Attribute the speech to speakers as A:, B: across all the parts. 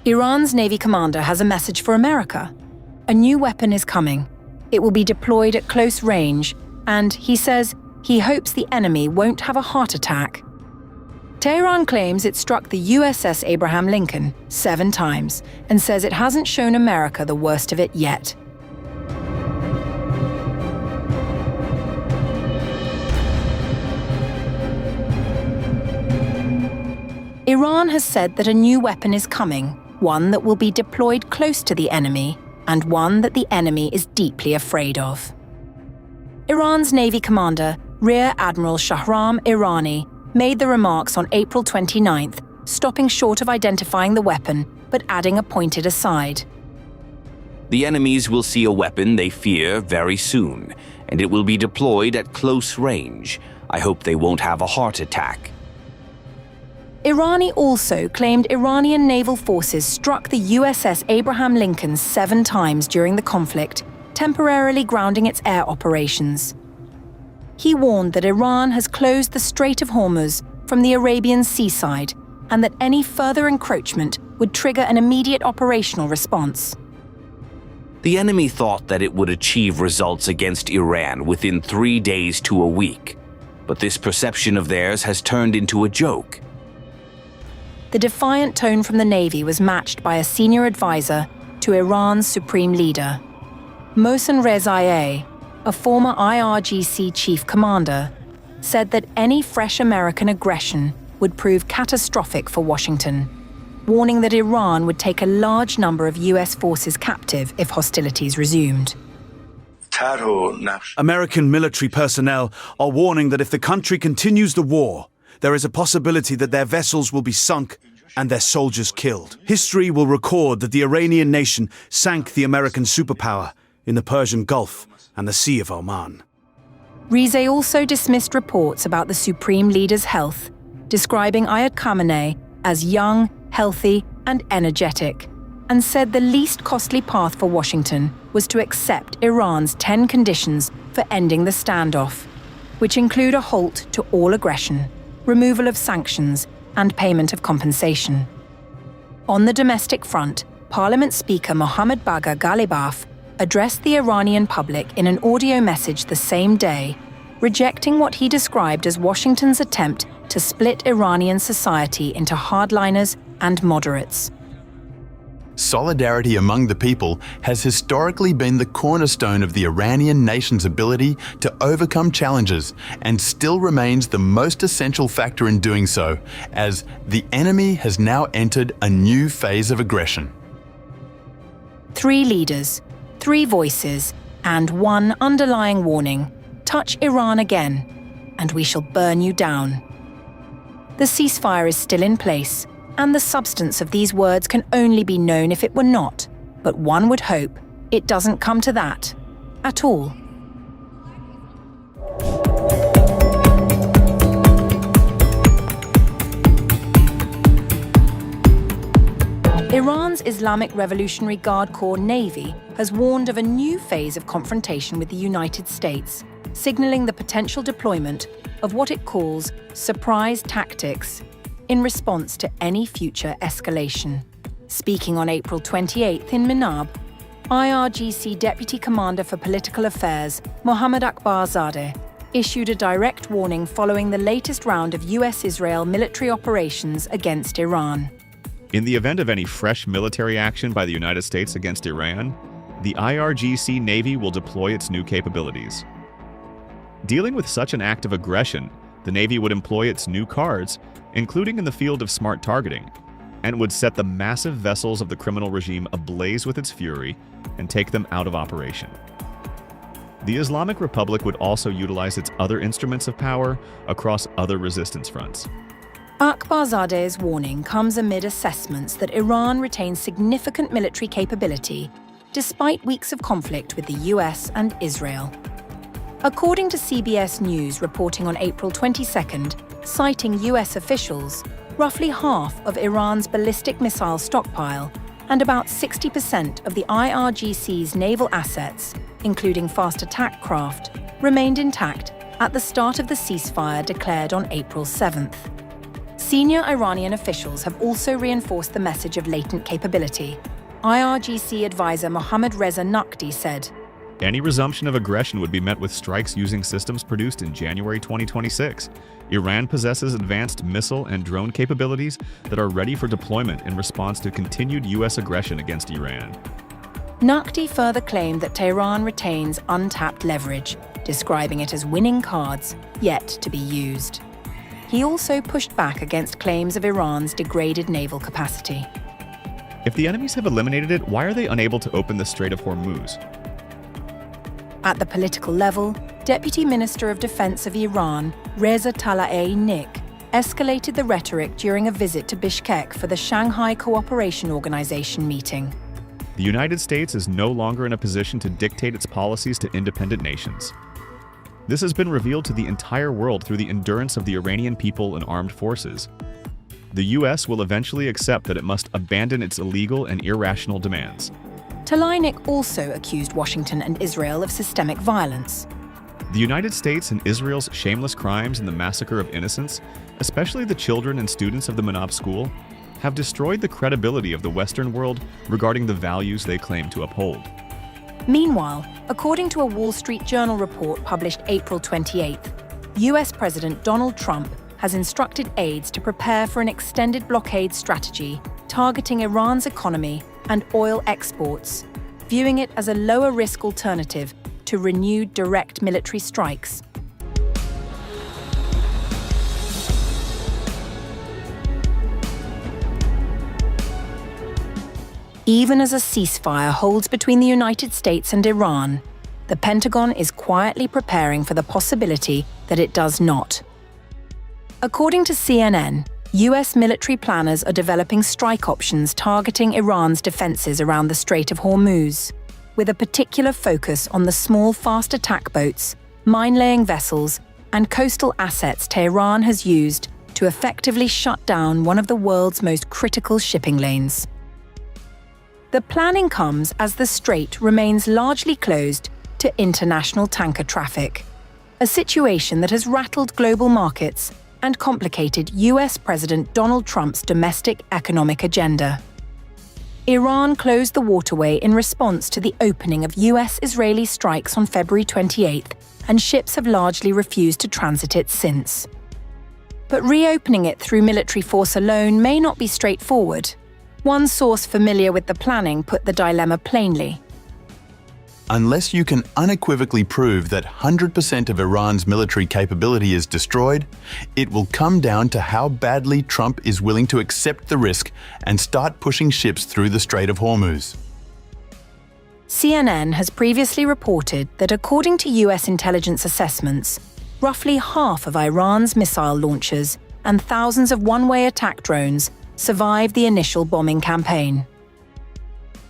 A: Iran's Navy commander has a message for America. A new weapon is coming. It will be deployed at close range, and he says he hopes the enemy won't have a heart attack. Tehran claims it struck the USS Abraham Lincoln 7 times and says it hasn't shown America the worst of it yet. Iran has said that a new weapon is coming, one that will be deployed close to the enemy, and one that the enemy is deeply afraid of. Iran's Navy commander, Rear Admiral Shahram Irani, made the remarks on April 29th, stopping short of identifying the weapon, but adding a pointed aside.
B: The enemies will see a weapon they fear very soon, and it will be deployed at close range. I hope they won't have a heart attack.
A: Irani also claimed Iranian naval forces struck the USS Abraham Lincoln 7 times during the conflict, temporarily grounding its air operations. He warned that Iran has closed the Strait of Hormuz from the Arabian seaside and that any further encroachment would trigger an immediate operational response.
B: The enemy thought that it would achieve results against Iran within 3 days to a week, but this perception of theirs has turned into a joke.
A: The defiant tone from the Navy was matched by a senior advisor to Iran's supreme leader. Mohsen Rezaei, a former IRGC chief commander, said that any fresh American aggression would prove catastrophic for Washington, warning that Iran would take a large number of US forces captive if hostilities resumed.
C: American military personnel are warning that if the country continues the war, there is a possibility that their vessels will be sunk and their soldiers killed. History will record that the Iranian nation sank the American superpower in the Persian Gulf and the Sea of Oman.
A: Rezaei also dismissed reports about the supreme leader's health, describing Ayatollah Khamenei as young, healthy, and energetic, and said the least costly path for Washington was to accept Iran's 10 conditions for ending the standoff, which include a halt to all aggression, removal of sanctions, and payment of compensation. On the domestic front, Parliament Speaker Mohammad Bagher Ghalibaf addressed the Iranian public in an audio message the same day, rejecting what he described as Washington's attempt to split Iranian society into hardliners and moderates.
D: Solidarity among the people has historically been the cornerstone of the Iranian nation's ability to overcome challenges and still remains the most essential factor in doing so, as the enemy has now entered a new phase of aggression.
A: 3 leaders, 3 voices, and 1 underlying warning: touch Iran again, and we shall burn you down. The ceasefire is still in place, and the substance of these words can only be known if it were not, but one would hope it doesn't come to that at all. Iran's Islamic Revolutionary Guard Corps Navy has warned of a new phase of confrontation with the United States, signaling the potential deployment of what it calls surprise tactics in response to any future escalation. Speaking on April 28th in Minab, IRGC Deputy Commander for Political Affairs, Mohammad Akbarzadeh, issued a direct warning following the latest round of US-Israel military operations against Iran.
E: In the event of any fresh military action by the United States against Iran, the IRGC Navy will deploy its new capabilities. Dealing with such an act of aggression, the Navy would employ its new cards, including in the field of smart targeting, and would set the massive vessels of the criminal regime ablaze with its fury and take them out of operation. The Islamic Republic would also utilize its other instruments of power across other resistance fronts.
A: Akbarzadeh's warning comes amid assessments that Iran retains significant military capability despite weeks of conflict with the US and Israel. According to CBS News reporting on April 22nd, citing US officials, roughly half of Iran's ballistic missile stockpile and about 60% of the IRGC's naval assets, including fast attack craft, remained intact at the start of the ceasefire declared on April 7th. Senior Iranian officials have also reinforced the message of latent capability. IRGC advisor Mohsen Rezaei said,
E: Any resumption of aggression would be met with strikes using systems produced in January 2026. Iran possesses advanced missile and drone capabilities that are ready for deployment in response to continued U.S. aggression against Iran.
A: Nakhti further claimed that Tehran retains untapped leverage, describing it as winning cards yet to be used. He also pushed back against claims of Iran's degraded naval capacity.
E: If the enemies have eliminated it, why are they unable to open the Strait of Hormuz?
A: At the political level, Deputy Minister of Defense of Iran, Rear Admiral escalated the rhetoric during a visit to Bishkek for the Shanghai Cooperation Organization meeting.
E: The United States is no longer in a position to dictate its policies to independent nations. This has been revealed to the entire world through the endurance of the Iranian people and armed forces. The U.S. will eventually accept that it must abandon its illegal and irrational demands.
A: Tlaib also accused Washington and Israel of systemic violence.
E: The United States and Israel's shameless crimes in the massacre of innocents, especially the children and students of the Manab school, have destroyed the credibility of the Western world regarding the values they claim to uphold.
A: Meanwhile, according to a Wall Street Journal report published April 28th, US President Donald Trump has instructed aides to prepare for an extended blockade strategy targeting Iran's economy and oil exports, viewing it as a lower-risk alternative to renewed direct military strikes. Even as a ceasefire holds between the United States and Iran, the Pentagon is quietly preparing for the possibility that it does not. According to CNN, US military planners are developing strike options targeting Iran's defenses around the Strait of Hormuz, with a particular focus on the small fast attack boats, mine-laying vessels, and coastal assets Tehran has used to effectively shut down one of the world's most critical shipping lanes. The planning comes as the strait remains largely closed to international tanker traffic, a situation that has rattled global markets and complicated US President Donald Trump's domestic economic agenda. Iran closed the waterway in response to the opening of US-Israeli strikes on February 28th, and ships have largely refused to transit it since. But reopening it through military force alone may not be straightforward. One source familiar with the planning put the dilemma plainly.
D: Unless you can unequivocally prove that 100% of Iran's military capability is destroyed, it will come down to how badly Trump is willing to accept the risk and start pushing ships through the Strait of Hormuz.
A: CNN has previously reported that according to US intelligence assessments, roughly half of Iran's missile launchers and thousands of one-way attack drones survived the initial bombing campaign.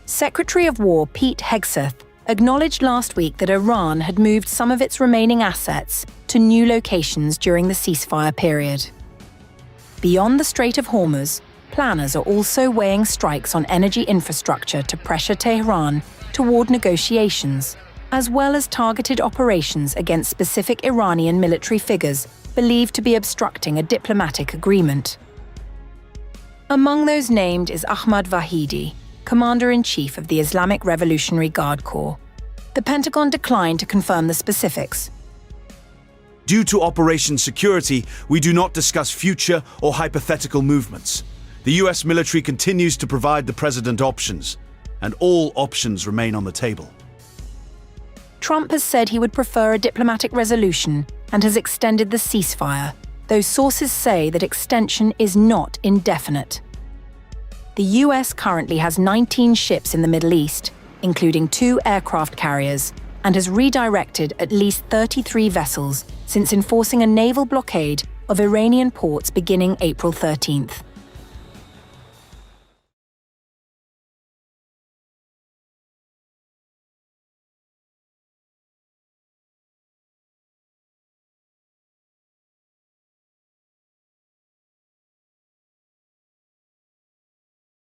A: Secretary of War Pete Hegseth acknowledged last week that Iran had moved some of its remaining assets to new locations during the ceasefire period. Beyond the Strait of Hormuz, planners are also weighing strikes on energy infrastructure to pressure Tehran toward negotiations, as well as targeted operations against specific Iranian military figures believed to be obstructing a diplomatic agreement. Among those named is Ahmad Vahidi, Commander-in-Chief of the Islamic Revolutionary Guard Corps. The Pentagon declined to confirm the specifics.
C: Due to Operation Security, we do not discuss future or hypothetical movements. The US military continues to provide the president options, and all options remain on the table.
A: Trump has said he would prefer a diplomatic resolution and has extended the ceasefire, though sources say that extension is not indefinite. The US currently has 19 ships in the Middle East, including 2 aircraft carriers, and has redirected at least 33 vessels since enforcing a naval blockade of Iranian ports beginning April 13th.